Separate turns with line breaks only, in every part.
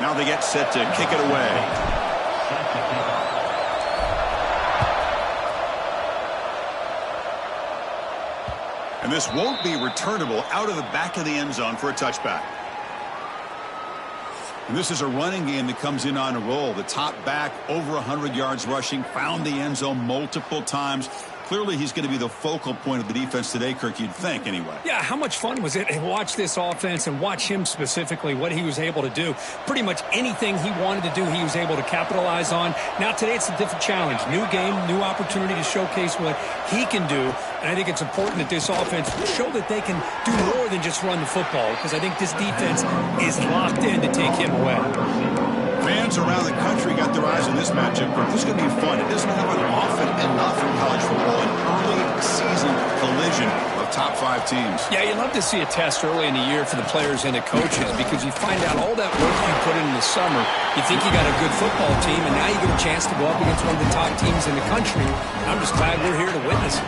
Now they get set to kick it away. And this won't be returnable out of the back of the end zone for a touchback. And this is a running game that comes in on a roll. The top back, over 100 yards rushing, found the end zone multiple times. Clearly, he's going to be the focal point of the defense today, Kirk, you'd think, anyway.
Yeah, how much fun was it to watch this offense and watch him specifically, what he was able to do. Pretty much anything he wanted to do, he was able to capitalize on. Now, today, it's a different challenge. New game, new opportunity to showcase what he can do. And I think it's important that this offense show that they can do more than just run the football, because I think this defense is locked in to take him away.
Fans around the country got their eyes on this matchup. This is going to be fun. It doesn't happen often enough in college football, an early season collision of top 5 teams.
Yeah, you'd love to see a test early in the year for the players and the coaches, because you find out all that work you put in the summer. You think you got a good football team, and now you get a chance to go up against one of the top teams in the country. I'm just glad we're here to witness it.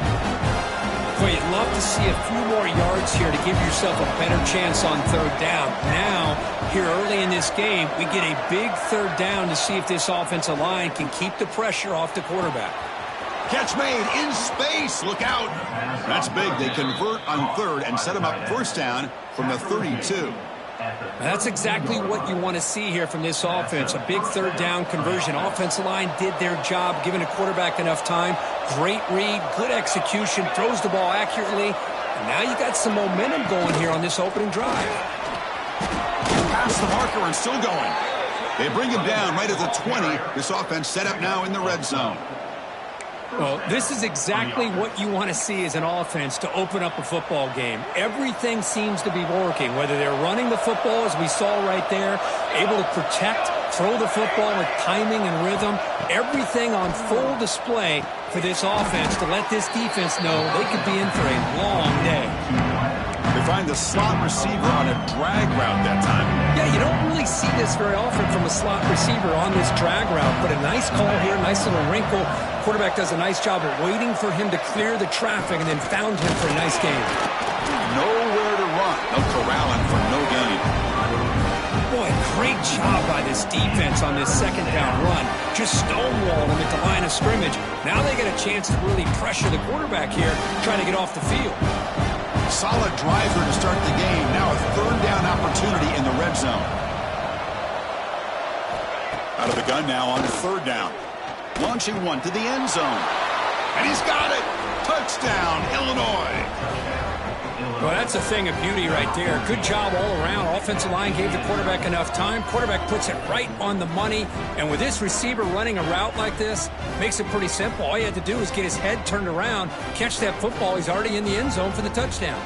Boy, you'd love to see a few more yards here to give yourself a better chance on third down. Now, here early in this game, we get a big third down to see if this offensive line can keep the pressure off the quarterback.
Catch made in space. Look out. That's big. They convert on third and set him up first down from the 32.
That's exactly what you want to see here from this offense. A big third down conversion. Offensive line did their job, giving a quarterback enough time. Great read, good execution, throws the ball accurately. And now you got some momentum going here on this opening drive.
Past the marker and still going. They bring him down right at the 20. This offense set up now in the red zone.
Well, this is exactly what you want to see as an offense to open up a football game. Everything seems to be working, whether they're running the football, as we saw right there, able to protect, throw the football with timing and rhythm. Everything on full display for this offense to let this defense know they could be in for a long day.
They find the slot receiver on a drag route that time.
Yeah, you don't really see this very often from a slot receiver on this drag route, but a nice call here, nice little wrinkle. Quarterback does a nice job of waiting for him to clear the traffic and then found him for a nice gain.
Nowhere to run. No corralling for no gain.
Boy, great job by this defense on this second down run. Just stonewalled him at the line of scrimmage. Now they get a chance to really pressure the quarterback here, trying to get off the field.
Solid driver to start the game. Now a third down opportunity in the red zone. Out of the gun now on third down. Launching one to the end zone. And he's got it. Touchdown, Illinois.
Well, that's a thing of beauty right there. Good job all around. Offensive line gave the quarterback enough time. Quarterback puts it right on the money. And with this receiver running a route like this, makes it pretty simple. All you had to do is get his head turned around, catch that football. He's already in the end zone for the touchdown.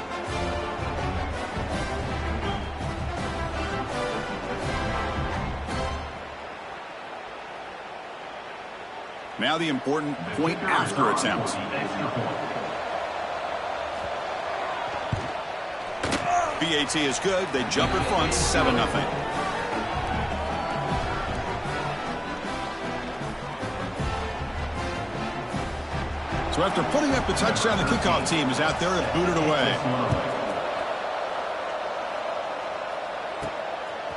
Now the important point after attempt. BAT is good. They jump in front, 7-0. So after putting up the touchdown, the kickoff team is out there to boot it away.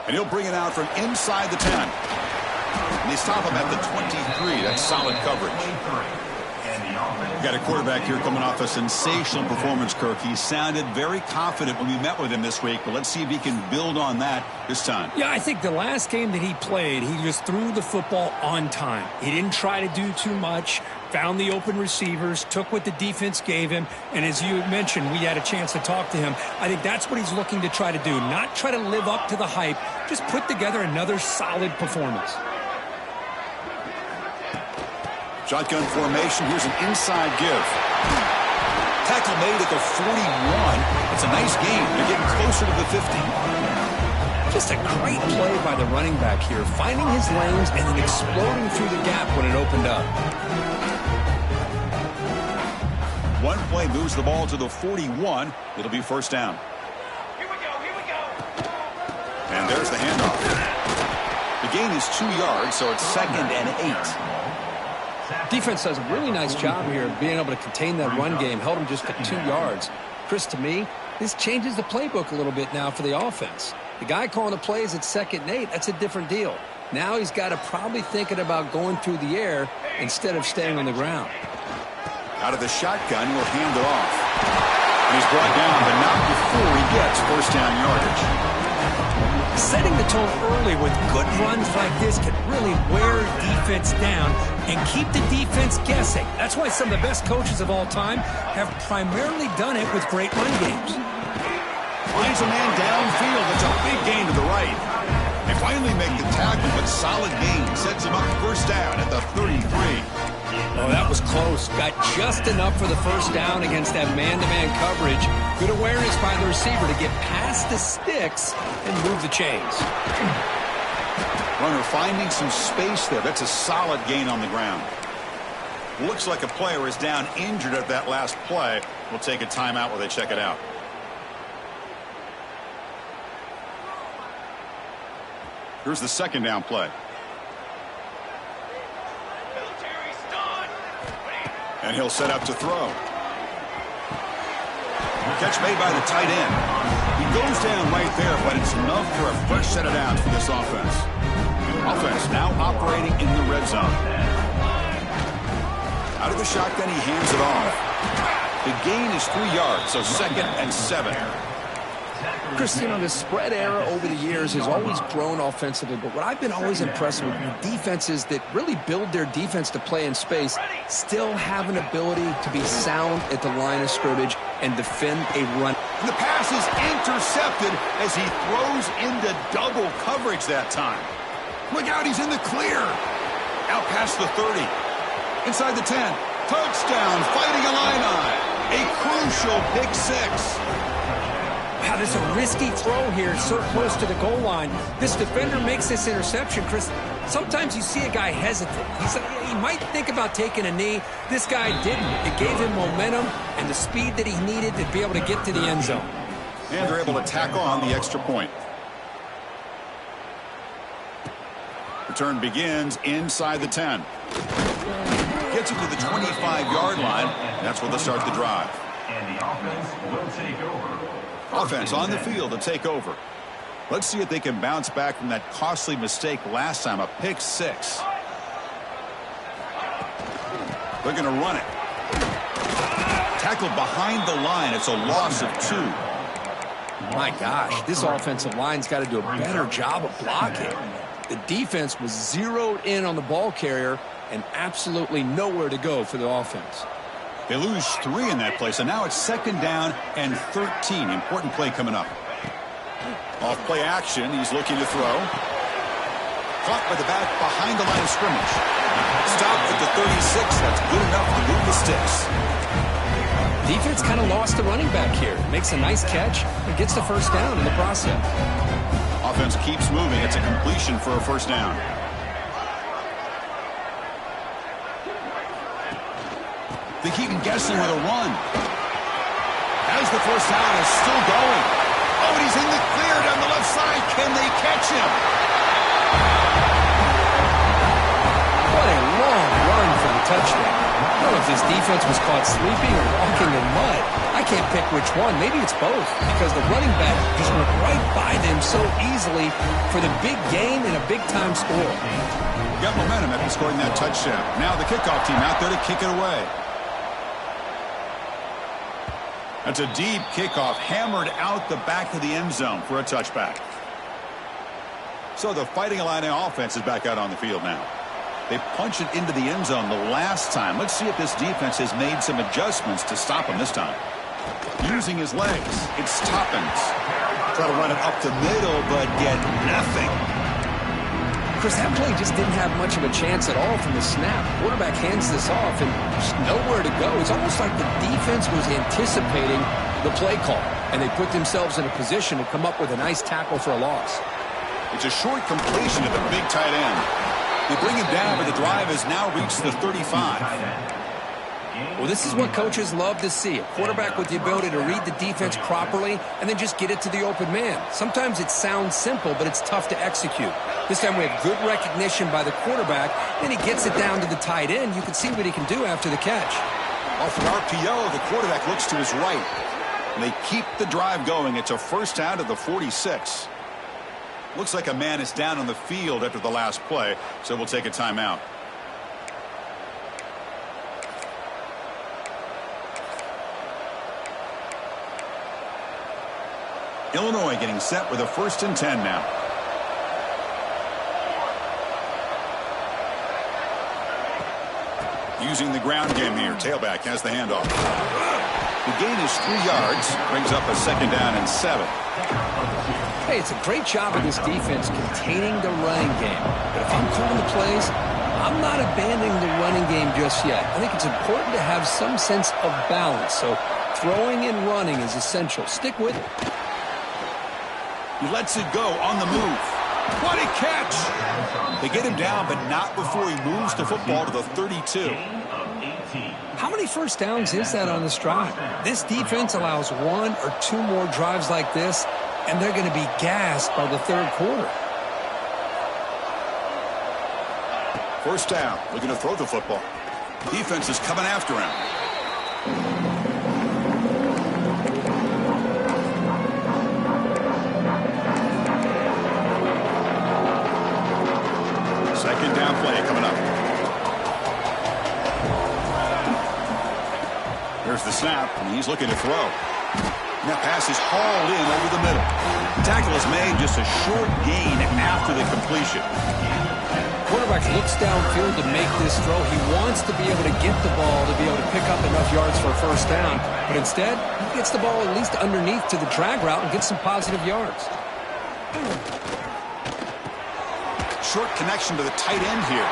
And he'll bring it out from inside the 10. And they stop him at the 23. That's solid coverage. We've got a quarterback here coming off a sensational performance, Kirk. He sounded very confident when we met with him this week, but let's see if he can build on that this time.
Yeah, I think the last game that he played, he just threw the football on time. He didn't try to do too much, found the open receivers, took what the defense gave him, and as you mentioned, we had a chance to talk to him. I think that's what he's looking to try to do, not try to live up to the hype, just put together another solid performance.
Shotgun formation. Here's an inside give. Tackle made at the 41. It's a nice game. They're getting closer to the 50.
Just a great play by the running back here, finding his lanes and then exploding through the gap when it opened up.
One play moves the ball to the 41. It'll be first down.
Here we go.
And there's the handoff. The gain is 2 yards, so it's 2nd and 8.
Defense does a really nice job here of being able to contain that run game, held him just at 2 yards. Chris, to me, this changes the playbook a little bit now for the offense. The guy calling the plays at 2nd and 8, that's a different deal. Now he's got to probably thinking about going through the air instead of staying on the ground.
Out of the shotgun, he'll hand it off. And he's brought down, but not before he gets first down yardage.
Setting the tone early with good runs like this can really wear defense down and keep the defense guessing. That's why some of the best coaches of all time have primarily done it with great run games.
Finds a man downfield. It's a big gain to the right. They finally make the tackle, but solid gain sets him up first down at the 33.
Oh, that was close. Got just enough for the first down against that man-to-man coverage. Good awareness by the receiver to get past the sticks and move the chains.
Runner finding some space there. That's a solid gain on the ground. Looks like a player is down injured at that last play. We'll take a timeout while they check it out. Here's the second down play. And he'll set up to throw. Catch made by the tight end. He goes down right there, but it's enough for a fresh set of downs for this offense. Offense now operating in the red zone. Out of the shotgun, he hands it off. The gain is 3 yards, so 2nd and 7.
Chris, you know, the spread era over the years has always grown offensively, but what I've been always impressed with defenses that really build their defense to play in space still have an ability to be sound at the line of scrimmage and defend a run.
And the pass is intercepted as he throws into double coverage that time. Look out, he's in the clear. Out past the 30. Inside the 10. Touchdown, Fighting Illini. A crucial pick 6.
Wow, there's a risky throw here so close to the goal line. This defender makes this interception, Chris. Sometimes you see a guy hesitate. He might think about taking a knee. This guy didn't. It gave him momentum and the speed that he needed to be able to get to the end zone.
And they're able to tack on the extra point. Return begins inside the 10. Gets it to the 25-yard line. That's where they'll start the drive.
And the offense will take over.
Offense on the field to take over. Let's see if they can bounce back from that costly mistake last time, a pick 6. They're going to run it. Tackled behind the line. It's a loss of 2.
My gosh, this offensive line's got to do a better job of blocking. The defense was zeroed in on the ball carrier and absolutely nowhere to go for the offense.
They lose 3 in that play, so now it's 2nd down and 13. Important play coming up. Off play action, he's looking to throw. Caught by the back behind the line of scrimmage. Stopped at the 36. That's good enough to move the sticks.
Defense kind of lost the running back here. Makes a nice catch and gets the first down in the process.
Offense keeps moving. It's a completion for a first down. They keep him guessing with a run. As the first down is still going. Oh, and he's in the clear down the left side. Can they catch him?
What a long run for the touchdown. I don't know if this defense was caught sleeping or walking in mud. I can't pick which one. Maybe it's both because the running back just went right by them so easily for the big gain and a big-time score.
Got momentum after scoring that touchdown. Now the kickoff team out there to kick it away. That's a deep kickoff, hammered out the back of the end zone for a touchback. So the Fighting Illini offense is back out on the field now. They punched it into the end zone the last time. Let's see if this defense has made some adjustments to stop him this time. Using his legs, it's Toppins. Try to run it up the middle, but get nothing.
Chris, that play just didn't have much of a chance at all from the snap. Quarterback hands this off and just nowhere to go. It's almost like the defense was anticipating the play call, and they put themselves in a position to come up with a nice tackle for a loss.
It's a short completion to the big tight end. They bring him down, but the drive has now reached the 35.
Well, this is what coaches love to see. A quarterback with the ability to read the defense properly and then just get it to the open man. Sometimes it sounds simple, but it's tough to execute. This time we have good recognition by the quarterback. Then he gets it down to the tight end. You can see what he can do after the catch.
Off an RPO, the quarterback looks to his right. And they keep the drive going. It's a first down to the 46. Looks like a man is down on the field after the last play, so we'll take a timeout. Illinois getting set with a 1st and 10 now. Using the ground game here. Tailback has the handoff. The gain is 3 yards. Brings up a 2nd down and 7.
Hey, it's a great job of this defense containing the running game. But if I'm calling the plays, I'm not abandoning the running game just yet. I think it's important to have some sense of balance. So throwing and running is essential. Stick with it.
He lets it go on the move. What a catch! They get him down, but not before he moves the football to the 32.
How many first downs is that on this drive? This defense allows 1 or 2 more drives like this, and they're going to be gassed by the 3rd quarter.
1st down, looking to throw the football. Defense is coming after him. Second down play coming up. There's the snap, and he's looking to throw. And that pass is hauled in over the middle. The tackle is made, just a short gain after the completion.
Quarterback looks downfield to make this throw. He wants to be able to get the ball to be able to pick up enough yards for a 1st down. But instead, he gets the ball at least underneath to the drag route and gets some positive yards.
Short connection to the tight end here.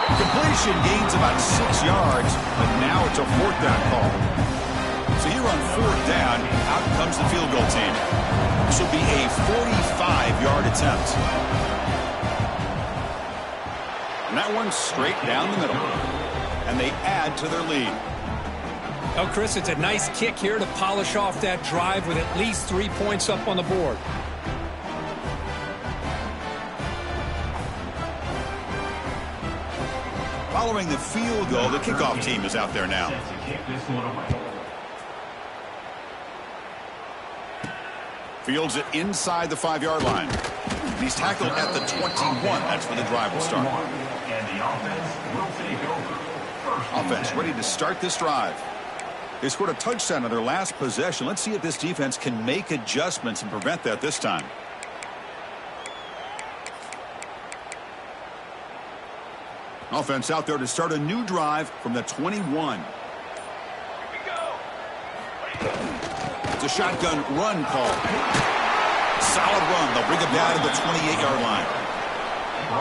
Completion gains about 6 yards, but now it's a 4th down call. So here on 4th down, out comes the field goal team. This will be a 45-yard attempt. And that one's straight down the middle. And they add to their lead.
Oh, Chris, it's a nice kick here to polish off that drive with at least 3 points up on the board.
Following the field goal, the kickoff team is out there now. Fields it inside the 5-yard line. He's tackled at the 21. That's where the drive will start.
And the offense will take over.
Offense ready to start this drive. They scored a touchdown on their last possession. Let's see if this defense can make adjustments and prevent that this time. Offense out there to start a new drive from the 21. It's a shotgun run call. Solid run. They'll bring it down to the 28-yard line.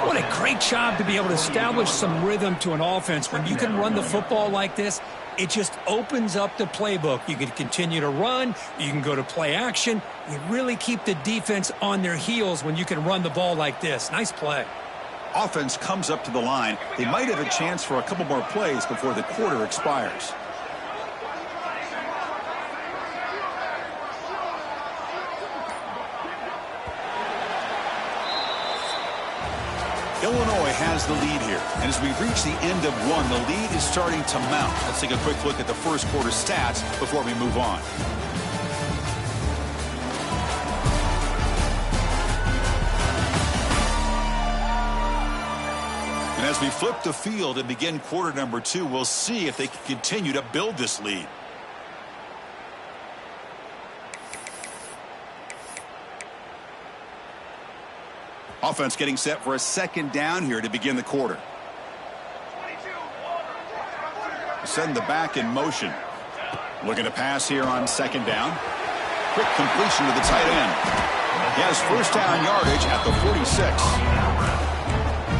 What a great job to be able to establish some rhythm to an offense. When you can run the football like this, it just opens up the playbook. You can continue to run. You can go to play action. You really keep the defense on their heels when you can run the ball like this. Nice play.
Offense comes up to the line. They might have a chance for a couple more plays before the quarter expires. Illinois has the lead here. And as we reach the end of one, the lead is starting to mount. Let's take a quick look at the first quarter stats before we move on. And as we flip the field and begin quarter number 2, we'll see if they can continue to build this lead. Offense getting set for a second down here to begin the quarter. Send the back in motion. Looking to pass here on second down. Quick completion to the tight end. He has first down yardage at the 46.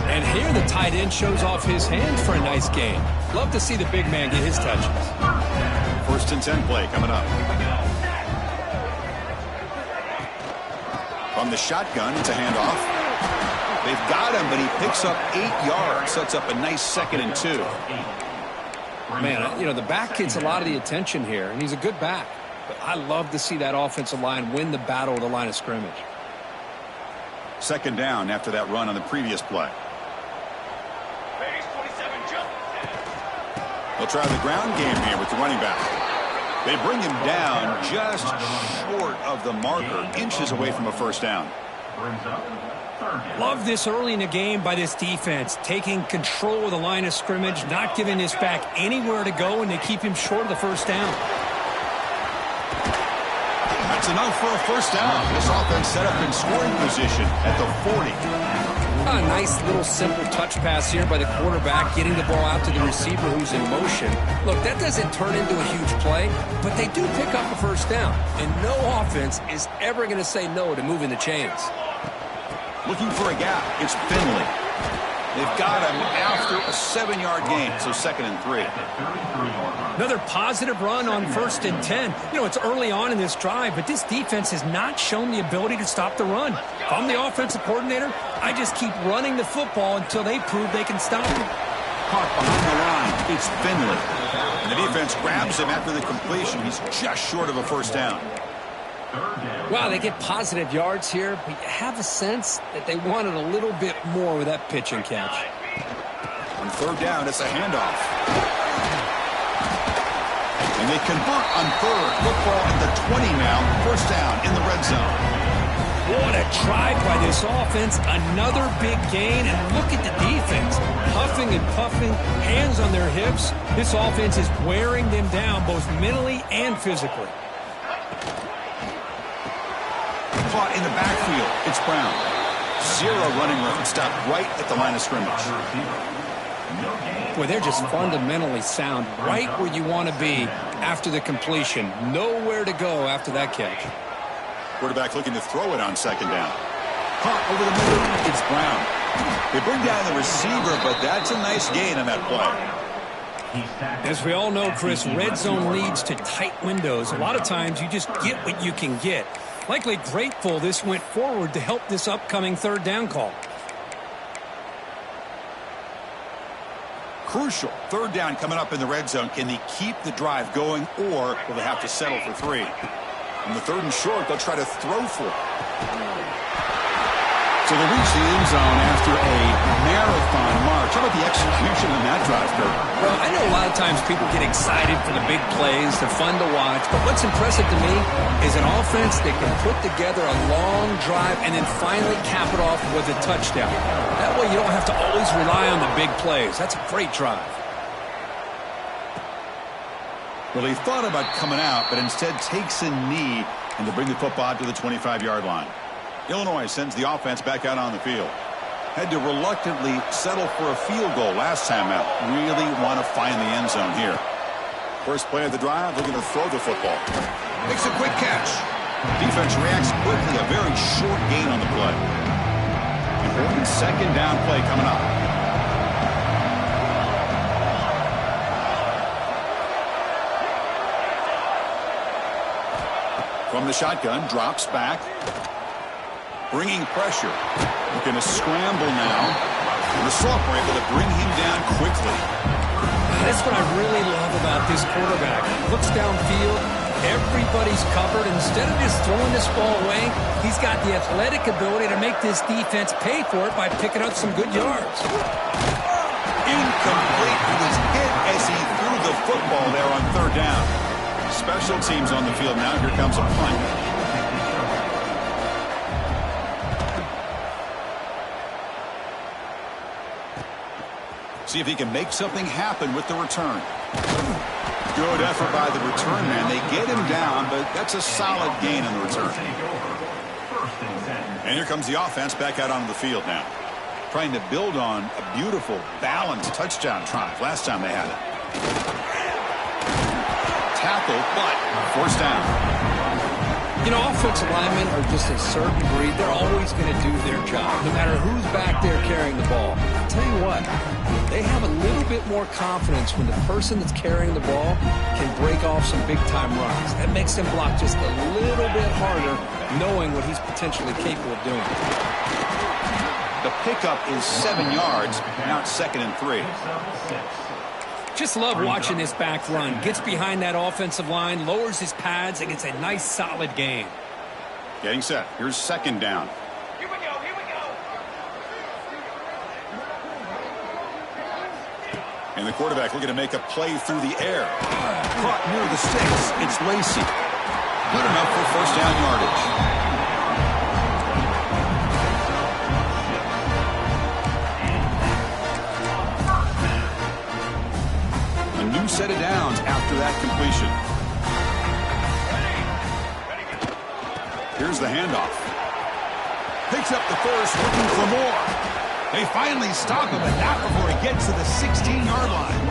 And here the tight end shows off his hands for a nice gain. Love to see the big man get his touches.
First and 10 play coming up. From the shotgun, it's a handoff. They've got him, but he picks up 8 yards. Sets up a nice 2nd and 2.
Man, you know, the back gets a lot of the attention here, and he's a good back. But I love to see that offensive line win the battle at the line of scrimmage.
Second down after that run on the previous play. They'll try the ground game here with the running back. They bring him down just short of the marker, inches away from a first down.
Brings up
Love this early in the game by this defense, taking control of the line of scrimmage, not giving this back anywhere to go, and they keep him short of the first down.
That's enough for a first down. This offense set up in scoring position at the 40.
A nice little simple touch pass here by the quarterback, getting the ball out to the receiver who's in motion. Look, that doesn't turn into a huge play, but they do pick up a first down, and no offense is ever going to say no to moving the chains.
Looking for a gap. It's Finley. They've got him after a 7-yard gain, so 2nd and 3.
Another positive run on 1st and 10. You know, it's early on in this drive, but this defense has not shown the ability to stop the run. If I'm the offensive coordinator, I just keep running the football until they prove they can stop it.
Caught behind the line. It's Finley. And the defense grabs him after the completion. He's just short of a first down.
Wow, they get positive yards here, but you have a sense that they wanted a little bit more with that pitch and catch.
On 3rd down, it's a handoff. And they convert on 3rd. Football at the 20 now. First down in the red zone.
What a drive by this offense. Another big gain, and look at the defense. Huffing and puffing, hands on their hips. This offense is wearing them down both mentally and physically.
Caught in the backfield. It's Brown. 0 running room. Stopped right at the line of scrimmage.
Boy, they're just fundamentally sound, right where you want to be after the completion. Nowhere to go after that catch.
Quarterback looking to throw it on 2nd down. Caught over the middle. It's Brown. They bring down the receiver, but that's a nice gain on that play.
As we all know, Chris, red zone leads to tight windows. A lot of times you just get what you can get. Likely grateful this went forward to help this upcoming 3rd down call.
Crucial. 3rd down coming up in the red zone. Can they keep the drive going, or will they have to settle for 3? On the 3rd and short, they'll try to throw for it. So they reach the end zone after a marathon march. How about the execution on that drive, Kurt?
Well, I know a lot of times people get excited for the big plays. They're fun to watch. But what's impressive to me is an offense that can put together a long drive and then finally cap it off with a touchdown. That way you don't have to always rely on the big plays. That's a great drive.
Well, he thought about coming out, but instead takes a knee and to bring the football out to the 25-yard line. Illinois sends the offense back out on the field. Had to reluctantly settle for a field goal last time out. Really want to find the end zone here. First play of the drive, looking to throw the football. Makes a quick catch. Defense reacts quickly. A very short gain on the play. Important 2nd down play coming up. From the shotgun, drops back. Bringing pressure. Looking to scramble now. And the Sophomore able to bring him down quickly.
That's what I really love about this quarterback. Looks downfield. Everybody's covered. Instead of just throwing this ball away, he's got the athletic ability to make this defense pay for it by picking up some good yards.
Incomplete. He was hit as he threw the football there on 3rd down. Special teams on the field now. Here comes a punt. See if he can make something happen with the return. Good effort by the return man. They get him down, but that's a solid gain on the return. And here comes the offense back out onto the field now. Trying to build on a beautiful, balanced touchdown drive last time they had it. Tackle, but forced down.
You know, offensive linemen are just a certain breed. They're always going to do their job, no matter who's back there carrying the ball. I'll tell you what, they have a little bit more confidence when the person that's carrying the ball can break off some big-time runs. That makes them block just a little bit harder, knowing what he's potentially capable of doing.
The pickup is 7 yards. Now it's 2nd and 3.
Just love watching this back run. Gets behind that offensive line, lowers his pads, and gets a nice solid gain.
Getting set. Here's 2nd down.
Here we go, here we go.
And the quarterback looking to make a play through the air. Caught near the sticks. It's Lacey. Good enough for first down yardage. new set of downs after that completion. Here's the handoff. Picks up the first, looking for more. They finally stop him, but not before he gets to the 16-yard line.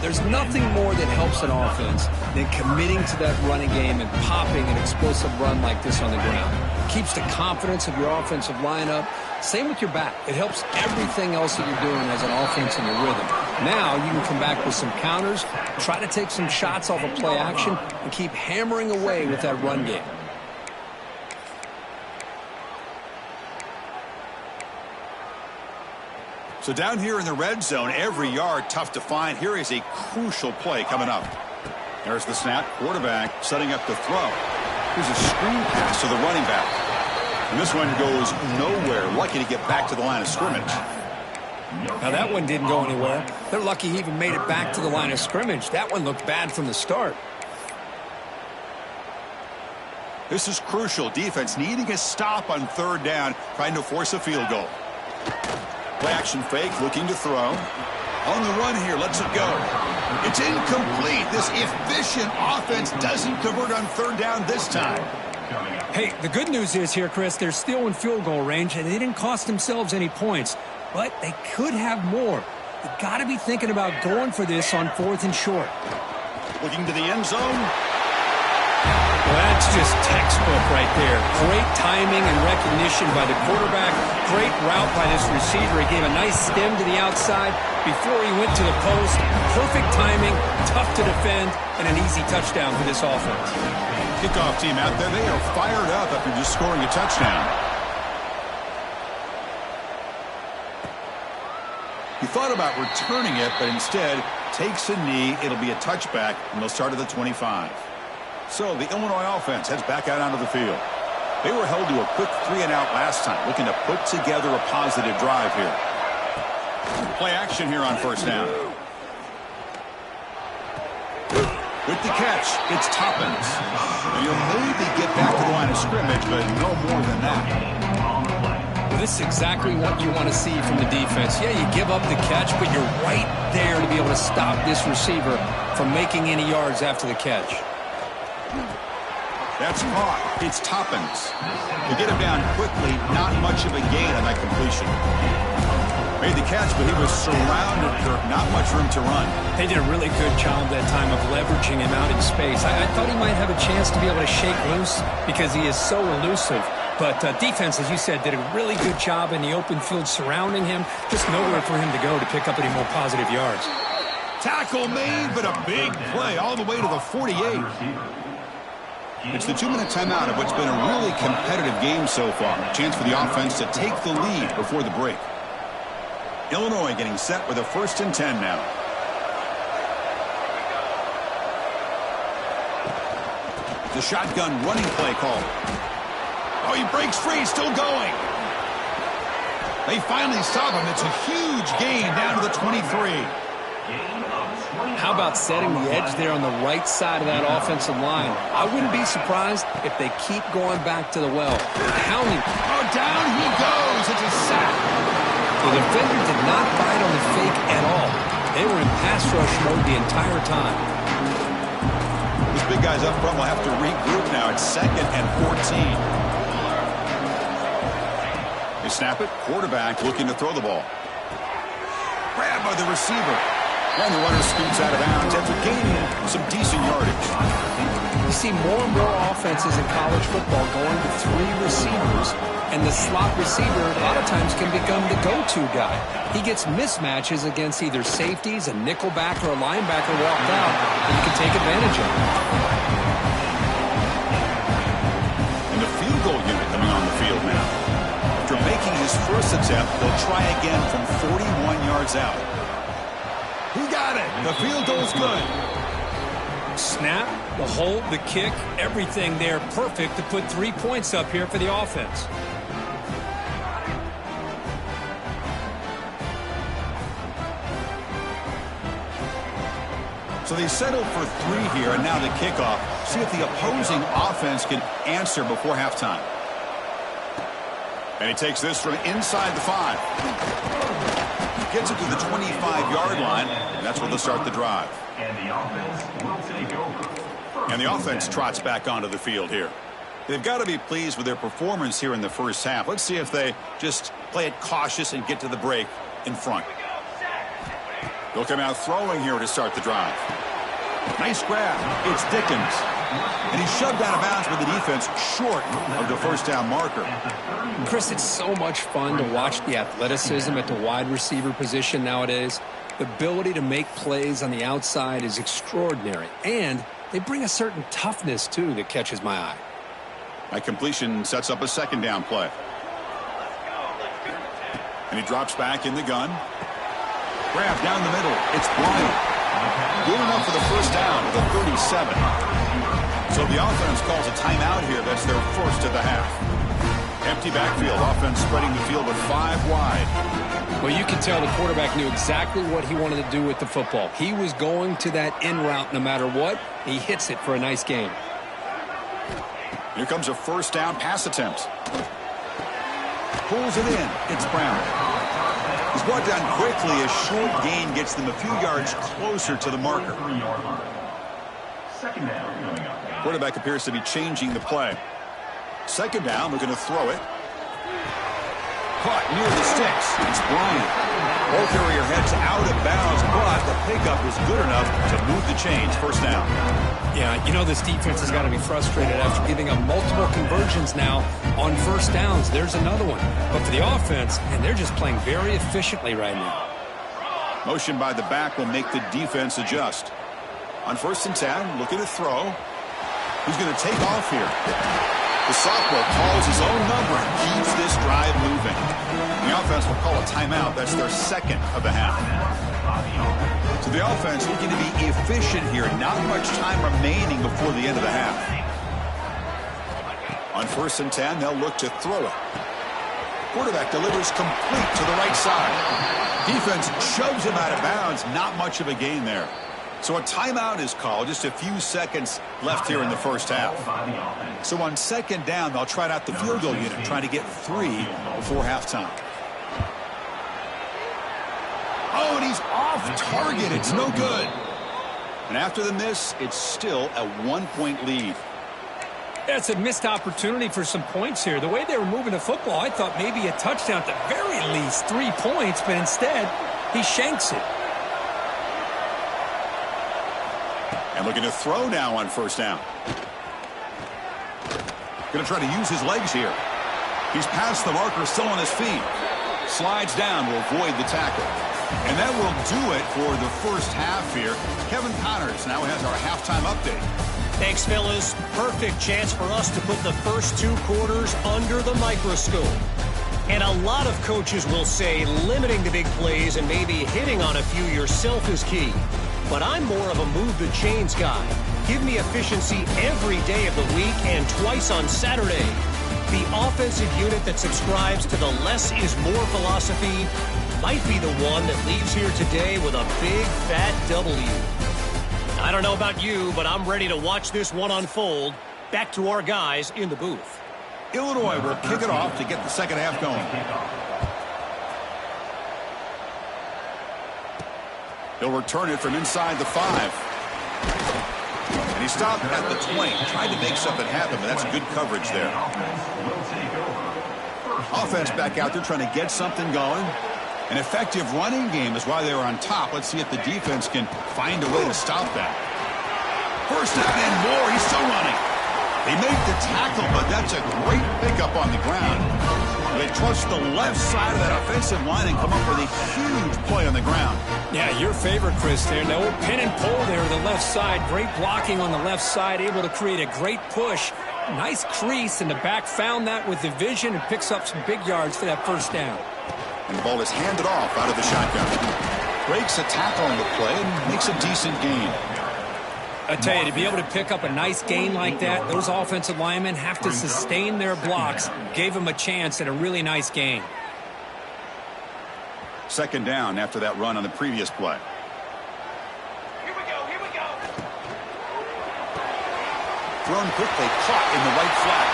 There's nothing more that helps an offense than committing to that running game and popping an explosive run like this on the ground. Keeps the confidence of your offensive lineup. Same with your back. It helps everything else that you're doing as an offense in your rhythm. Now you can come back with some counters, try to take some shots off of play action, and keep hammering away with that run game.
So down here in the red zone, every yard tough to find. Here is a crucial play coming up. There's the snap. Quarterback setting up the throw. Here's a screen pass to the running back. And this one goes nowhere. Lucky to get back to the line of scrimmage.
Now that one didn't go anywhere. They're lucky he even made it back to the line of scrimmage. That one looked bad from the start.
This is crucial. Defense needing a stop on third down, trying to force a field goal. Play action fake, looking to throw. On the run here, lets it go. It's incomplete. This efficient offense doesn't convert on third down this time.
Hey, the good news is here, Chris, they're still in field goal range, and they didn't cost themselves any points. But they could have more. You got to be thinking about going for this on 4th and short.
Looking to the end zone.
Well, that's just textbook right there. Great timing and recognition by the quarterback. Great route by this receiver. He gave a nice stem to the outside before he went to the post. Perfect timing, tough to defend, and an easy touchdown for this offense.
Kickoff team out there, they are fired up after just scoring a touchdown. He thought about returning it, but instead takes a knee. It'll be a touchback, and they'll start at the 25. So the Illinois offense heads back out onto the field. They were held to a quick 3-and-out last time, looking to put together a positive drive here. Play action here on first down. With the catch, it's Toppins. And he'll maybe get back to the line of scrimmage, but no more than that.
Well, this is exactly what you want to see from the defense. Yeah, you give up the catch, but you're right there to be able to stop this receiver from making any yards after the catch.
That's caught. It's Toppins. To get him down quickly, not much of a gain on that completion. Made the catch, but he was surrounded, Kirk. Not much room to run.
They did a really good job that time of leveraging him out in space. I thought he might have a chance to be able to shake loose because he is so elusive. But defense, as you said, did a really good job in the open field surrounding him. Just nowhere for him to go to pick up any more positive yards.
Tackle made, but a big play all the way to the 48. It's the 2-minute timeout of what's been a really competitive game so far. Chance for the offense to take the lead before the break. Illinois getting set with a 1st and 10 now. The shotgun running play call. Oh, he breaks free, still going. They finally stop him. It's a huge gain down to the 23.
How about setting the edge there on the right side of that offensive line? I wouldn't be surprised if they keep going back to the well. Hounding.
Oh, down he goes. It's a sack.
The defender did not bite on the fake at all. They were in pass rush mode the entire time.
These big guys up front will have to regroup now. It's 2nd and 14. They snap it. Quarterback looking to throw the ball. Grabbed by the receiver. And the runner scoots out of bounds after gaining some decent yardage.
You see more and more offenses in college football going to 3 receivers, and the slot receiver a lot of times can become the go-to guy. He gets mismatches against either safeties, a nickelback, or a linebacker walked out, and you can take advantage of it.
And the field goal unit coming on the field now. After making his first attempt, they'll try again from 41 yards out. He got it. The field goal's good.
Snap, the hold, the kick, everything there perfect to put 3 points up here for the offense.
So they settled for 3 here, and now the kickoff. See if the opposing offense can answer before halftime. And he takes this from inside the 5. gets it to the 25-yard line, and that's where they'll start the drive.
And the offense will take over.
And the offense trots back onto the field here. They've got to be pleased with their performance here in the first half. Let's see if they just play it cautious and get to the break in front. They'll come out throwing here to start the drive. Nice grab. It's Dickens. And he's shoved out of bounds with the defense short of the first down marker.
Chris, it's so much fun to watch the athleticism at the wide receiver position nowadays. The ability to make plays on the outside is extraordinary. And they bring a certain toughness, too, that catches my eye.
That completion sets up a second down play. And he drops back in the gun. Grab down the middle. It's Bryant. Good enough for the first down at the 37. So the offense calls a timeout here. That's their first of the half. Empty backfield. Offense spreading the field with 5 wide.
Well, you can tell the quarterback knew exactly what he wanted to do with the football. He was going to that in route no matter what. He hits it for a nice gain.
Here comes a first down pass attempt. Pulls it in. It's Brown. He's brought down quickly. A short gain gets them a few yards closer to the marker.
Second down coming up.
Quarterback appears to be changing the play. Second down, they're going to throw it. Caught near the sticks. It's Bryant. Ball carrier heads out of bounds, but the pickup is good enough to move the chains. First down.
Yeah, you know this defense has got to be frustrated after giving up multiple conversions now on first downs. There's another one. But for the offense, and they're just playing very efficiently right now.
Motion by the back will make the defense adjust. On first and 10, looking to throw. Who's going to take off here? The sophomore calls his own number and keeps this drive moving. The offense will call a timeout. That's their second of the half. So the offense looking to be efficient here. Not much time remaining before the end of the half. On first and 10, they'll look to throw it. Quarterback delivers complete to the right side. Defense shoves him out of bounds. Not much of a gain there. So a timeout is called. Just a few seconds left here in the first half. So on second down, they'll try out the field goal unit, trying to get 3 before halftime. Oh, and he's off target. It's no good. And after the miss, it's still a 1-point lead.
That's a missed opportunity for some points here. The way they were moving the football, I thought maybe a touchdown, at the very least 3 points, but instead he shanks it.
And looking to throw now on first down. Going to try to use his legs here. He's past the marker, still on his feet. Slides down to avoid the tackle. And that will do it for the first half here. Kevin Connors now has our halftime update.
Thanks, fellas. Perfect chance for us to put the first 2 quarters under the microscope. And a lot of coaches will say limiting the big plays and maybe hitting on a few yourself is key. But I'm more of a move the chains guy. Give me efficiency every day of the week and twice on Saturday. The offensive unit that subscribes to the less is more philosophy might be the one that leaves here today with a big fat W. I don't know about you, but I'm ready to watch this one unfold. Back to our guys in the booth.
Illinois will kick it off to get the second half going. He'll return it from inside the 5. And he stopped at the 20. Tried to make something happen, but that's good coverage there. Offense back out there trying to get something going. An effective running game is why they were on top. Let's see if the defense can find a way to stop that. First down and more. He's still running. They make the tackle, but that's a great pickup on the ground. They trust the left side of that offensive line and come up with a huge play on the ground.
Yeah, your favorite, Chris, there. No pin and pull there on the left side. Great blocking on the left side, able to create a great push. Nice crease, and the back found that with the vision and picks up some big yards for that first down.
And the ball is handed off out of the shotgun. Breaks a tackle on the play and makes a decent gain.
I tell you, to be able to pick up a nice gain like that, those offensive linemen have to sustain their blocks. Gave them a chance at a really nice gain.
Second down after that run on the previous play.
Here we go, here we go.
Thrown quickly, caught in the right flat.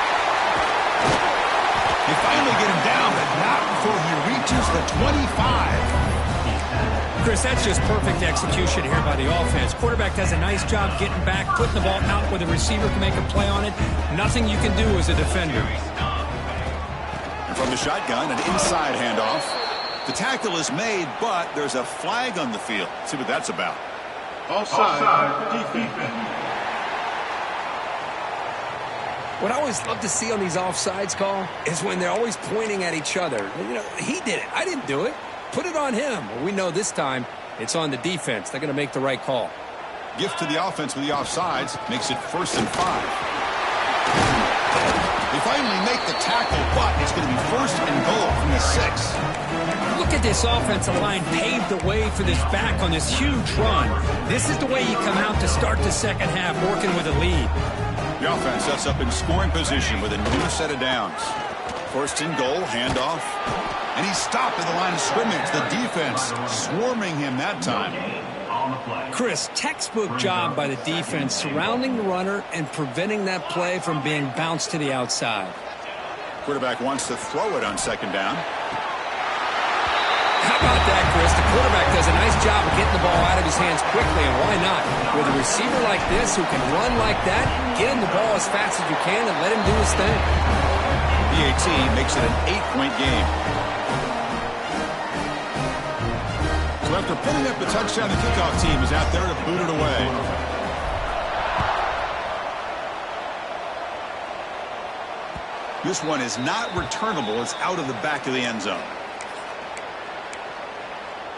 They finally get him down, but not before he reaches the 25.
Chris, that's just perfect execution here by the offense. Quarterback does a nice job getting back, putting the ball out where the receiver can make a play on it. Nothing you can do as a defender.
And from the shotgun, an inside handoff. The tackle is made, but there's a flag on the field. Let's see what that's about.
Offside, defense.
What I always love to see on these offsides call is when they're always pointing at each other. You know, he did it. I didn't do it. Put it on him. Well, we know this time it's on the defense. They're going to make the right call.
Gift to the offense with the offsides. Makes it 1st and 5. They finally make the tackle, but it's going to be 1st and goal from the 6.
Look at this offensive line paved the way for this back on this huge run. This is the way you come out to start the second half, working with a lead.
The offense sets up in scoring position with a new set of downs. 1st and goal, handoff. And he's stopped at the line of scrimmage. The defense swarming him that time.
Chris, textbook job by the defense surrounding the runner and preventing that play from being bounced to the outside.
Quarterback wants to throw it on 2nd down.
How about that, Chris? The quarterback does a nice job of getting the ball out of his hands quickly, and why not? With a receiver like this who can run like that, get him the ball as fast as you can and let him do his thing.
PAT makes it an 8-point game. So after putting up the touchdown, the kickoff team is out there to boot it away. This one is not returnable. It's out of the back of the end zone.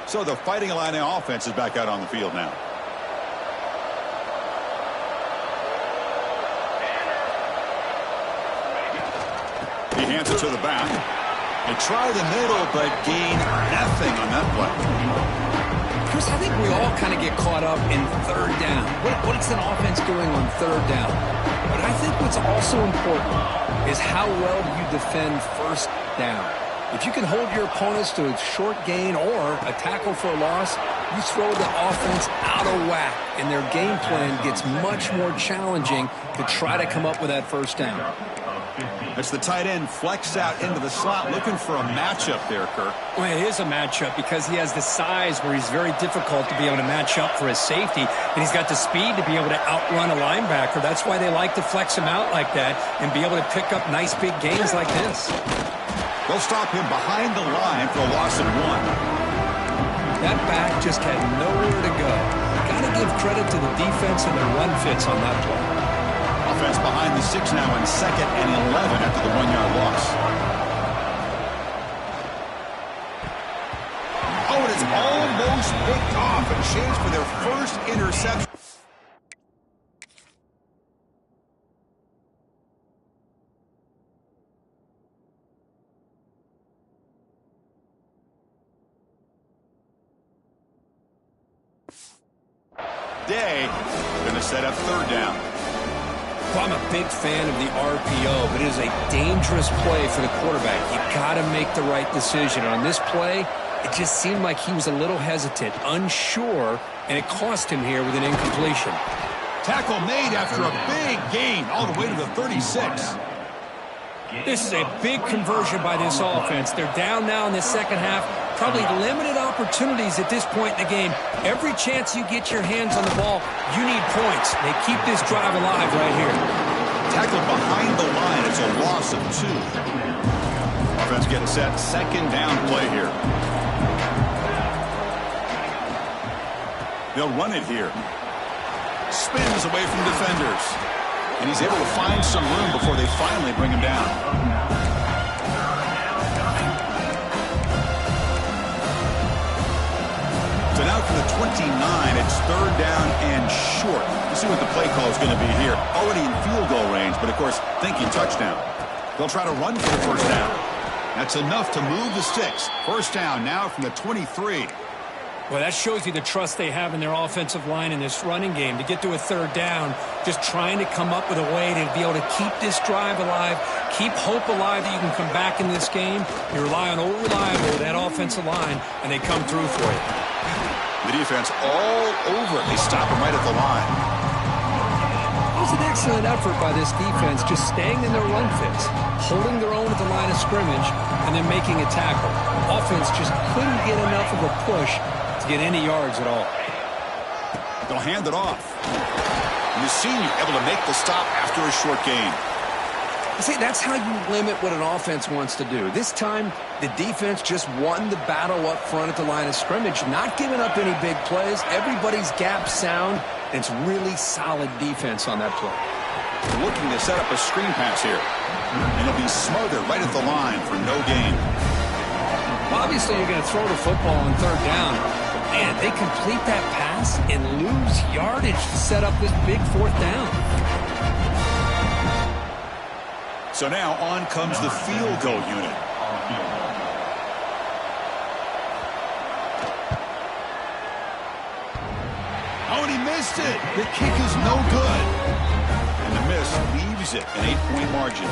So the Fighting Illini offense is back out on the field now. He hands it to the back. They try the middle, but gain nothing on that play.
Chris, I think we all kind of get caught up in 3rd down. What's an offense doing on 3rd down? But I think what's also important is how well you defend 1st down. If you can hold your opponents to a short gain or a tackle for a loss, you throw the offense out of whack, and their game plan gets much more challenging to try to come up with that 1st down.
That's the tight end flexed out into the slot, looking for a matchup there, Kirk.
Well, it is a matchup because he has the size where he's very difficult to be able to match up for his safety, and he's got the speed to be able to outrun a linebacker. That's why they like to flex him out like that and be able to pick up nice big gains like this.
They'll stop him behind the line for a loss of 1.
That back just had nowhere to go. Got to give credit to the defense and their run fits on that play.
Offense behind the 6 now in 2nd and 11 after the 1-yard loss. Oh, and it's almost picked off and changed for their 1st interception. Day, going to set up 3rd down.
Well, I'm a big fan of the RPO, but it is a dangerous play for the quarterback. You got to make the right decision. On this play, it just seemed like he was a little hesitant, unsure, and it cost him here with an incompletion.
Tackle made after a big gain all the way to the 36.
This is a big conversion by this offense. They're down now in the 2nd half. Probably limited opportunities at this point in the game. Every chance you get your hands on the ball, you need points. They keep this drive alive right here.
Tackled behind the line. It's a loss of 2. Offense getting set. 2nd down play here. They'll run it here. Spins away from defenders. And he's able to find some room before they finally bring him down. So now for the 29, it's 3rd down and short. Let's see what the play call is going to be here. Already in field goal range, but of course, thinking touchdown. They'll try to run for the 1st down. That's enough to move the sticks. 1st down now from the 23.
Well, that shows you the trust they have in their offensive line in this running game. To get to a 3rd down, just trying to come up with a way to be able to keep this drive alive, keep hope alive that you can come back in this game. You rely on old reliable, that offensive line, and they come through for you.
The defense all over it. They stop him right at the line.
It was an excellent effort by this defense, just staying in their run fits, holding their own at the line of scrimmage, and then making a tackle. Offense just couldn't get enough of a push to
to get any yards at all.
They'll hand it off. And the senior able to make the stop after a short gain.
See, that's how you limit what an offense wants to do. This time, the defense just won the battle up front at the line of scrimmage, not giving up any big plays. Everybody's gap sound, and it's really solid defense on that play.
They're looking to set up a screen pass here. And it'll be smothered right at the line for no gain.
Well, obviously, you're going to throw the football on third down. But, man, they complete that pass and lose yardage to set up this big fourth down.
So now on comes the field goal unit. Oh, and he missed it. The kick is no good. And the miss leaves it an 8-point margin.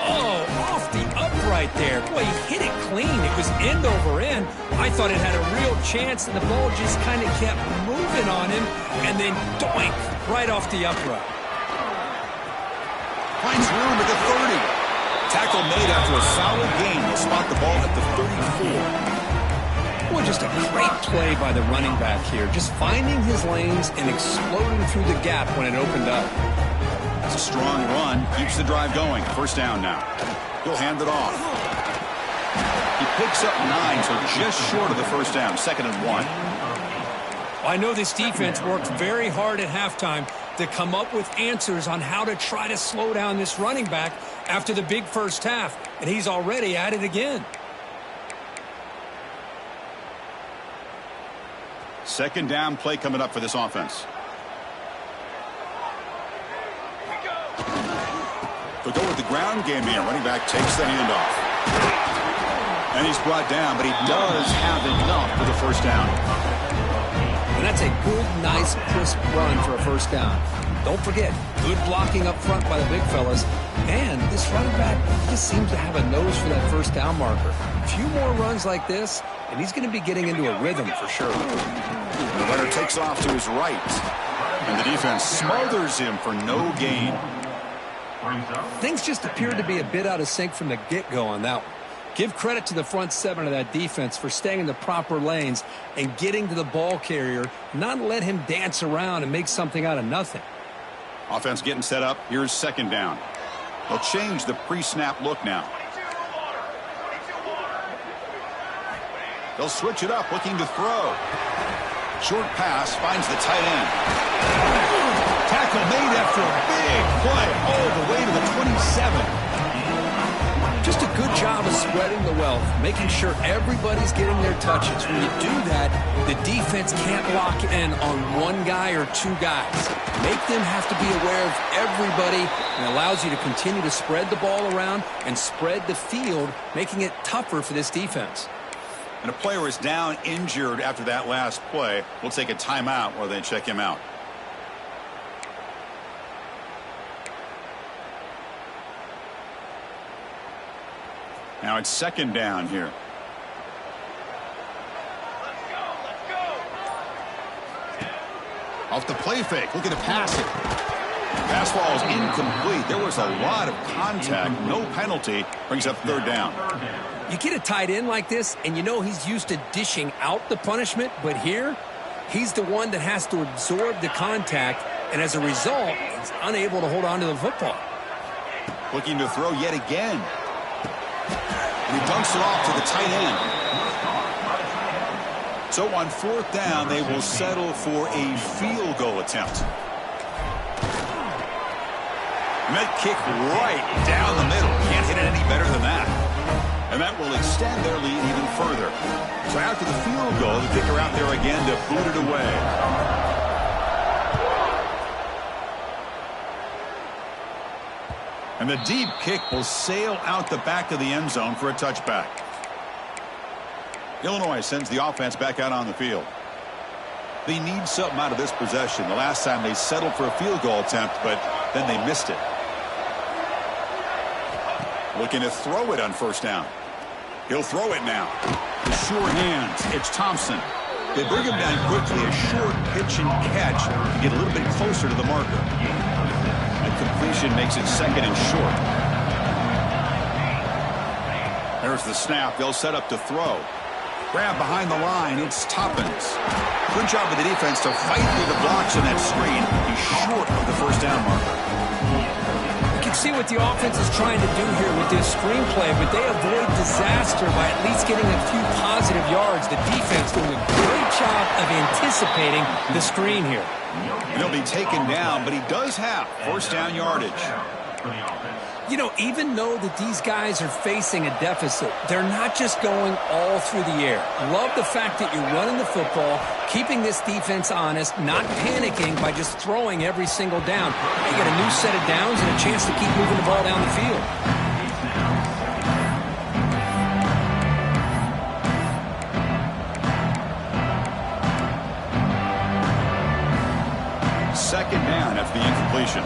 Oh, off the upright there. Boy, he hit it clean. It was end over end. I thought it had a real chance, and the ball just kind of kept moving on him, and then doink, right off the upright.
Finds room at the 30. Tackle made after a solid gain. They'll spot the ball at the 34.
Boy, just a great play by the running back here. Just finding his lanes and exploding through the gap when it opened up.
It's a strong run. Keeps the drive going. First down now. He'll hand it off. He picks up 9, so just short of the first down. 2nd and 1.
I know this defense worked very hard at halftime to come up with answers on how to try to slow down this running back after the big first half, and he's already at it again.
2nd down play coming up for this offense. They'll go with the ground game here. Running back takes the handoff. And he's brought down, but he does have enough for the first down.
And that's a good, nice, crisp run for a first down. Don't forget, good blocking up front by the big fellas. And this running back just seems to have a nose for that first down marker. A few more runs like this, and he's going to be getting into a rhythm for sure.
The runner takes off to his right. And the defense smothers him for no gain.
Things just appeared to be a bit out of sync from the get-go on that one. Give credit to the front 7 of that defense for staying in the proper lanes and getting to the ball carrier, not let him dance around and make something out of nothing.
Offense getting set up. Here's 2nd down. They'll change the pre-snap look now. They'll switch it up, looking to throw. Short pass finds the tight end. Tackle made after a big play all the way to the 27.
Just a good job of spreading the wealth, making sure everybody's getting their touches. When you do that, the defense can't lock in on one guy or two guys. Make them have to be aware of everybody, and allows you to continue to spread the ball around and spread the field, making it tougher for this defense.
And a player is down injured after that last play. We'll take a timeout while they check him out. Now it's 2nd down here. Off the play fake, looking to pass it. Pass ball is incomplete. There was a lot of contact. No penalty. Brings up 3rd down.
You get a tight end like this, and you know he's used to dishing out the punishment, but here, he's the one that has to absorb the contact, and as a result, he's unable to hold on to the football.
Looking to throw yet again. And he dunks it off to the tight end. So on 4th down, they will settle for a field goal attempt. And that kick right down the middle. Can't hit it any better than that. And that will extend their lead even further. So after the field goal, the kicker out there again to boot it away. And the deep kick will sail out the back of the end zone for a touchback. Illinois sends the offense back out on the field. They need something out of this possession. The last time they settled for a field goal attempt, but then they missed it. Looking to throw it on 1st down. He'll throw it now. With sure hands, it's Thompson. They bring him down quickly. A short pitch and catch to get a little bit closer to the marker. That completion makes it 2nd and short. There's the snap. They'll set up to throw. Grab behind the line. It's Toppins. Good job of the defense to fight through the blocks in that screen. He's short of the first down marker.
You can see what the offense is trying to do here with this screenplay, but they avoid disaster by at least getting a few positive yards. The defense doing a great job of anticipating the screen here.
He'll be taken down, but he does have first down yardage.
You know, even though that these guys are facing a deficit, they're not just going all through the air. Love the fact that you're running the football, keeping this defense honest, not panicking by just throwing every single down. You get a new set of downs and a chance to keep moving the ball down the field.
Second down after the incompletion.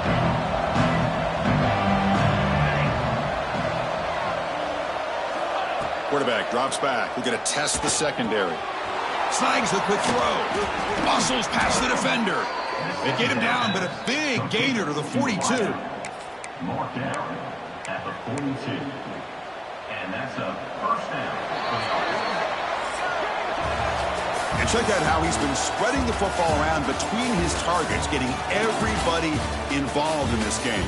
Quarterback drops back. We're going to test the secondary. Snags the quick throw. Muscles past the defender. They get him down, but a big gainer to the 42.
Mark down at the 42. And that's a first down.
And check out how he's been spreading the football around between his targets, getting everybody involved in this game.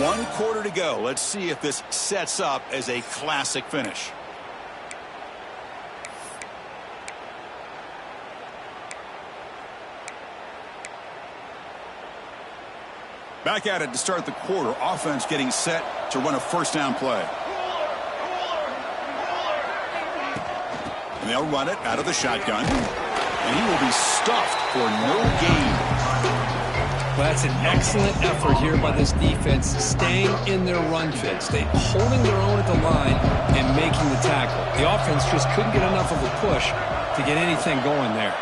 One quarter to go. Let's see if this sets up as a classic finish. Back at it to start the quarter. Offense getting set to run a first down play. And they'll run it out of the shotgun. And he will be stuffed for no gain.
Well, that's an excellent effort here by this defense, staying in their run fit, holding their own at the line and making the tackle. The offense just couldn't get enough of a push to get anything going there.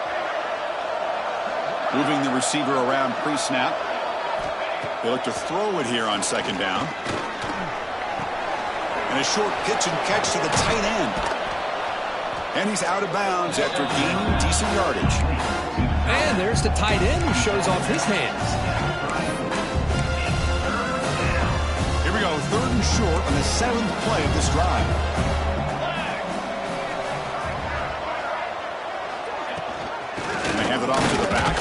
Moving the receiver around pre-snap. They look to throw it here on second down. And a short pitch and catch to the tight end. And he's out of bounds after gaining decent yardage.
And there's the tight end who shows off his hands.
Here we go, third and short on the 7th play of this drive. And they hand it off to the back.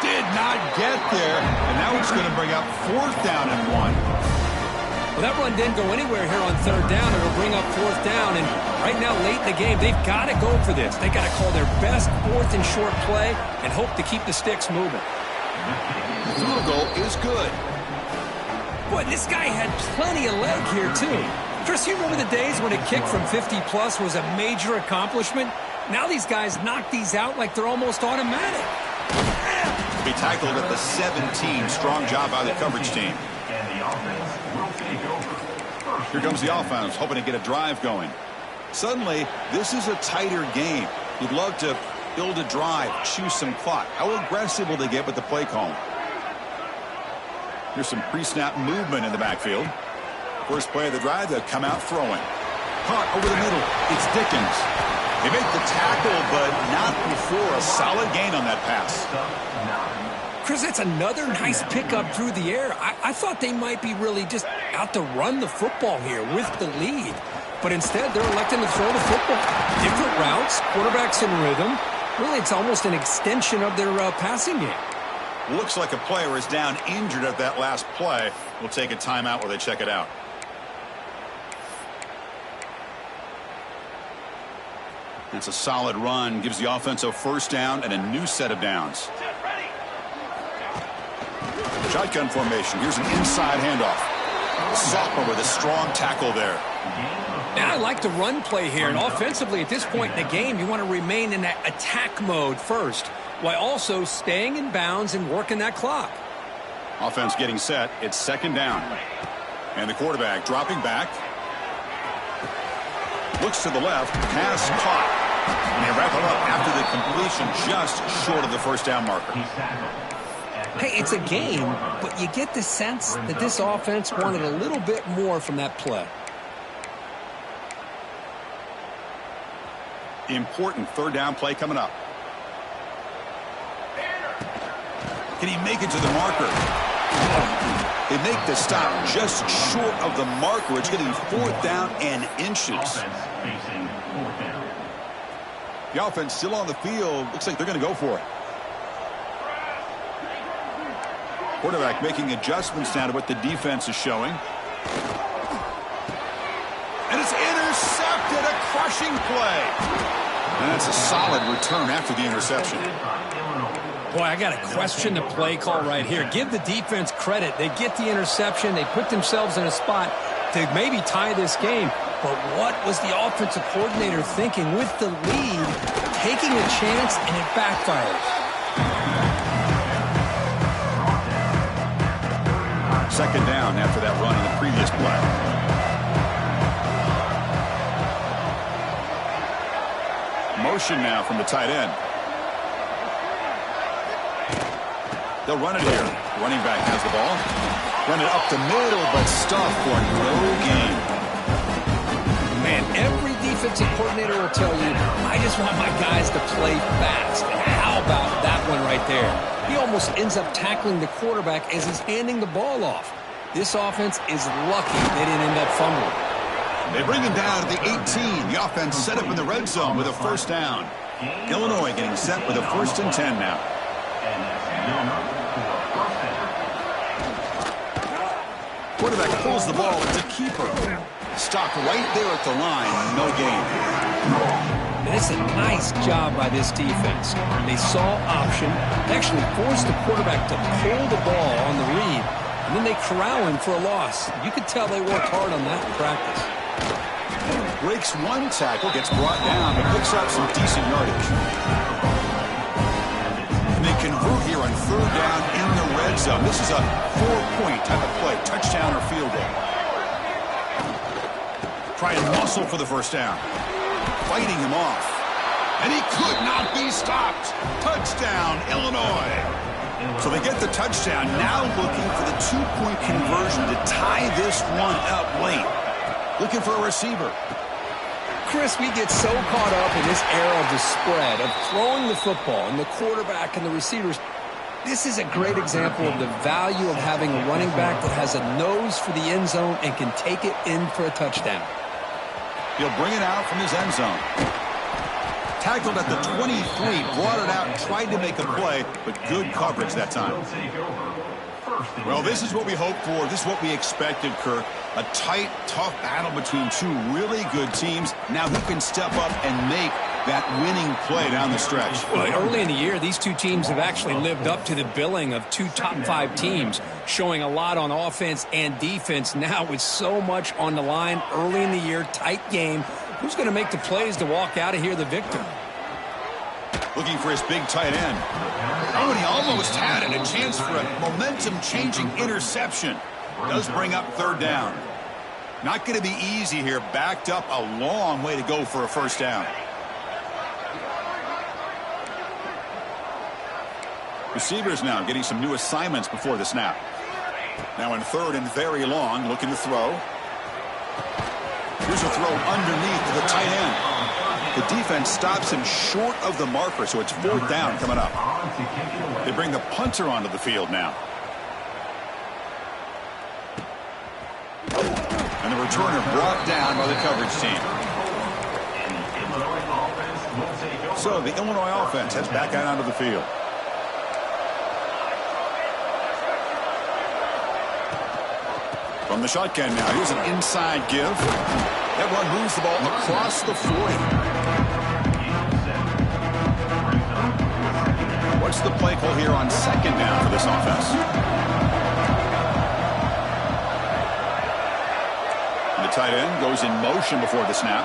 Did not get there. And now it's going to bring up 4th down and 1.
Well, that run didn't go anywhere here on 3rd down. It'll bring up 4th down. And right now, late in the game, they've got to go for this. They've got to call their best 4th and short play and hope to keep the sticks moving.
The field goal is good.
Boy, this guy had plenty of leg here, too. Chris, you remember the days when a kick from 50-plus was a major accomplishment? Now these guys knock these out like they're almost automatic.
Be tackled at the 17. Strong job by the coverage team.
And the offense will take over.
Here comes the offense, hoping to get a drive going. Suddenly, this is a tighter game. You'd love to build a drive, choose some clock. How aggressive will they get with the play call? Here's some pre-snap movement in the backfield. First play of the drive, they'll come out throwing. Caught over the middle. It's Dickens. They make the tackle, but not before a solid gain on that pass.
Chris, that's another nice pickup through the air. I thought they might be really just out to run the football here with the lead. But instead, they're electing to throw the football. Different routes, quarterbacks in rhythm. Really, it's almost an extension of their passing game.
Looks like a player is down injured at that last play. We'll take a timeout while they check it out. That's a solid run. Gives the offense a first down and a new set of downs. Shotgun formation. Here's an inside handoff. Sophomore with a strong tackle there.
Now, I like the run play here. And offensively, at this point in the game, you want to remain in that attack mode first, while also staying in bounds and working that clock.
Offense getting set. It's second down. And the quarterback dropping back. Looks to the left. Pass caught. And they wrap it up after the completion, just short of the first down marker.
Hey, it's a game, but you get the sense that this offense wanted a little bit more from that play.
Important third down play coming up. Can he make it to the marker? They make the stop just short of the marker. It's going to be 4th down and inches.
Offense facing 4th down.
The offense still on the field. Looks like they're going to go for it. Quarterback making adjustments now to what the defense is showing. And it's intercepted. A crushing play. And that's a solid return after the interception.
Boy, I got to question the play call right here. Give the defense credit. They get the interception. They put themselves in a spot to maybe tie this game. But what was the offensive coordinator thinking with the lead, taking a chance, and it backfires?
Second down after that run in the previous play. Motion now from the tight end. They'll run it here. Running back has the ball. Run it up the middle, but stuffed for no gain.
Man, every defensive coordinator will tell you, I just want my guys to play fast. How about that one right there? He almost ends up tackling the quarterback as he's handing the ball off. This offense is lucky they didn't end up fumbling.
They bring him down at the 18. The offense set up in the red zone with a first down. Illinois getting set with a 1st and 10 now. Quarterback pulls the ball. It's a keeper. Stopped right there at the line. No gain.
And it's a nice job by this defense. They saw option, actually forced the quarterback to pull the ball on the read, and then they corral him for a loss. You could tell they worked hard on that in practice.
Breaks one tackle, gets brought down, but picks up some decent yardage. And they convert here on 3rd down in the red zone. This is a 4-point type of play, touchdown or field goal. Try and muscle for the first down. Fighting him off. And he could not be stopped. Touchdown, Illinois. So they get the touchdown, now looking for the 2-point conversion to tie this one up late. Looking for a receiver.
Chris, we get so caught up in this era of the spread, of throwing the football, and the quarterback and the receivers. This is a great example of the value of having a running back that has a nose for the end zone and can take it in for a touchdown.
He'll bring it out from his end zone. Tackled at the 23, brought it out, and tried to make a play, but good coverage that time. Well, this is what we hoped for. This is what we expected, Kirk. A tight, tough battle between two really good teams. Now who can step up and make that winning play down the stretch?
Well, early in the year, these two teams have actually lived up to the billing of two top 5 teams, showing a lot on offense and defense. Now with so much on the line early in the year, tight game, who's going to make the plays to walk out of here the victor?
Looking for his big tight end. Oh, and he almost had it, a chance for a momentum-changing interception. Does bring up 3rd down. Not going to be easy here. Backed up a long way to go for a first down. Receivers now getting some new assignments before the snap. Now in 3rd and very long, looking to throw. Here's a throw underneath to the tight end. The defense stops him short of the marker, so it's 4th down coming up. They bring the punter onto the field now. And the returner brought down by the coverage team. So the Illinois offense heads back out onto the field. From the shotgun now, here's an inside give. That one moves the ball across the 40. What's the play call here on 2nd down for this offense? The tight end goes in motion before the snap.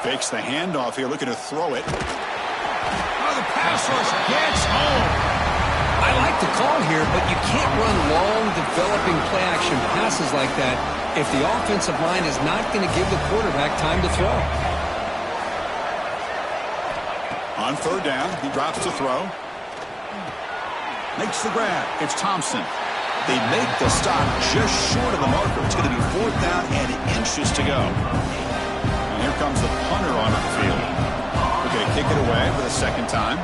Fakes the handoff here, looking to throw it. Oh, the pass rush gets home.
I like the call here, but you can't run long, developing play-action passes like that if the offensive line is not going to give the quarterback time to throw.
On 3rd down, he drops to throw. Makes the grab. It's Thompson. They make the stop just short of the marker. It's going to be 4th down and inches to go. And here comes the punter onto the field. Okay, kick it away for the 2nd time.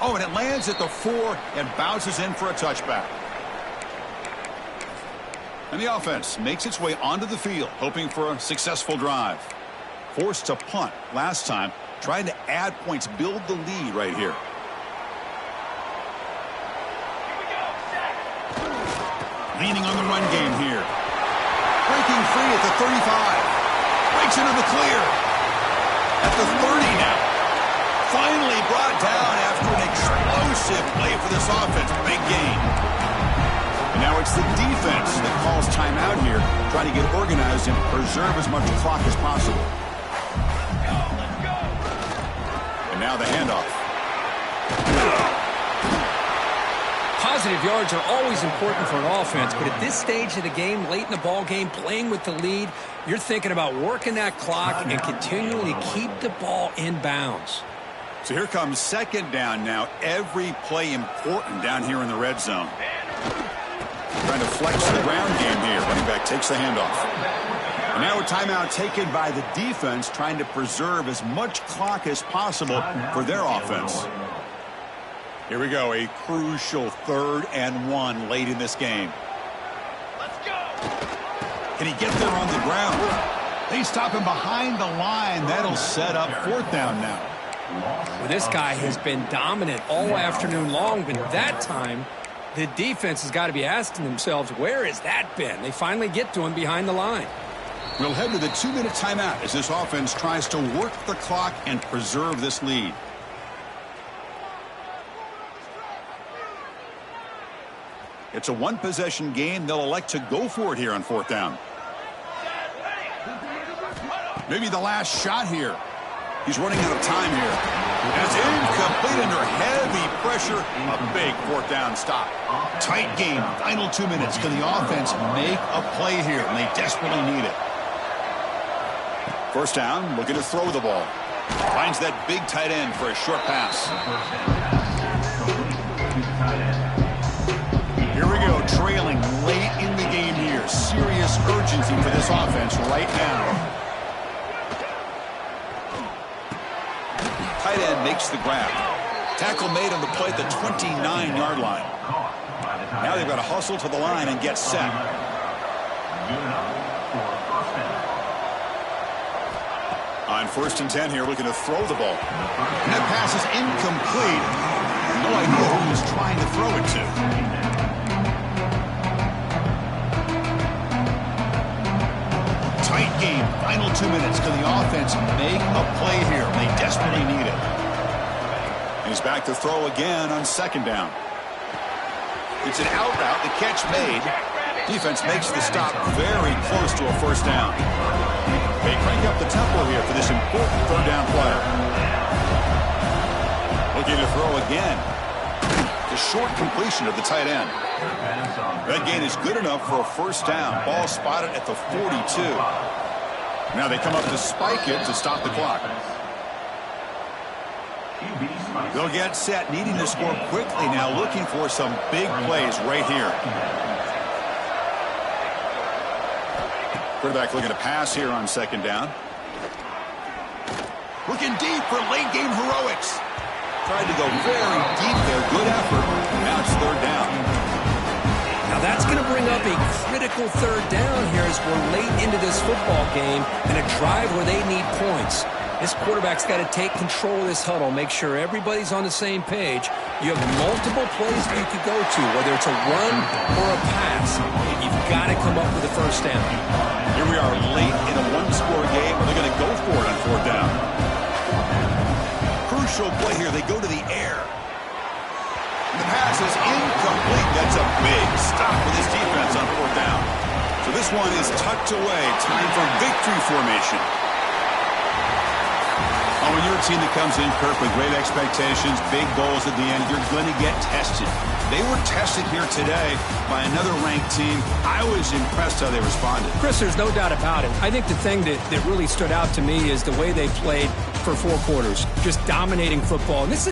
Oh, and it lands at the 4 and bounces in for a touchback. And the offense makes its way onto the field, hoping for a successful drive. Forced to punt last time, trying to add points, build the lead right here. Leaning on the run game here. Breaking free at the 35. Breaks into the clear. At the 30 now. Finally brought down after an explosive play for this offense. Big gain. And now it's the defense that calls timeout here, trying to get organized and preserve as much clock as possible. And now the handoff.
Positive yards are always important for an offense, but at this stage of the game, late in the ball game, playing with the lead, you're thinking about working that clock and continuing to keep the ball in bounds.
So here comes second down now. Every play important down here in the red zone. Trying to flex the ground game here. Running back takes the handoff. And now a timeout taken by the defense, trying to preserve as much clock as possible for their offense. Here we go, a crucial 3rd and 1 late in this game.
Let's go.
Can he get there on the ground? They stop him behind the line. That'll set up 4th down now.
Well, this guy has been dominant all afternoon long, but that time, the defense has got to be asking themselves, where has that been? They finally get to him behind the line.
We'll head to the 2-minute timeout as this offense tries to work the clock and preserve this lead. It's a 1-possession game. They'll elect to go for it here on 4th down. Maybe the last shot here. He's running out of time here. And it's incomplete under heavy pressure. A big 4th down stop. Tight game. Final 2 minutes. Can the offense make a play here? And they desperately need it. 1st down. Looking to throw the ball. Finds that big tight end for a short pass. Here we go, trailing late in the game here. Serious urgency for this offense right now. Tight end makes the grab. Tackle made on the play at the 29-yard line. Now they've got to hustle to the line and get set. On 1st and 10 here, looking to throw the ball. And that pass is incomplete. No idea who he was trying to throw it to. Tight game, final 2 minutes. Can the offense make a play here? They desperately need it. He's back to throw again on 2nd down. It's an out route, the catch made. Defense makes the stop very close to a 1st down. They crank up the tempo here for this important 3rd down player. Looking to throw again. The short completion of the tight end. That gain is good enough for a 1st down. Ball spotted at the 42. Now they come up to spike it to stop the clock. They'll get set, needing to score quickly now, looking for some big plays right here. Quarterback looking to pass here on 2nd down. Looking deep for late game heroics. Tried to go very deep there. Good effort. Now it's 3rd down.
Now that's going to bring up a critical 3rd down here as we're late into this football game and a drive where they need points. This quarterback's got to take control of this huddle, make sure everybody's on the same page. You have multiple plays that you could go to, whether it's a run or a pass. You've got to come up with a 1st down.
Here we are late in a 1-score game. They're going to go for it on 4th down. Crucial play here. They go to the air. The pass is incomplete. That's a big stop for this defense on 4th down. So this one is tucked away. Time for victory formation. Oh, when you're a team that comes in, Kirk, with great expectations, big goals at the end, you're going to get tested. They were tested here today by another ranked team. I was impressed how they responded.
Chris, there's no doubt about it. I think the thing that really stood out to me is the way they played for 4 quarters, just dominating football. And this is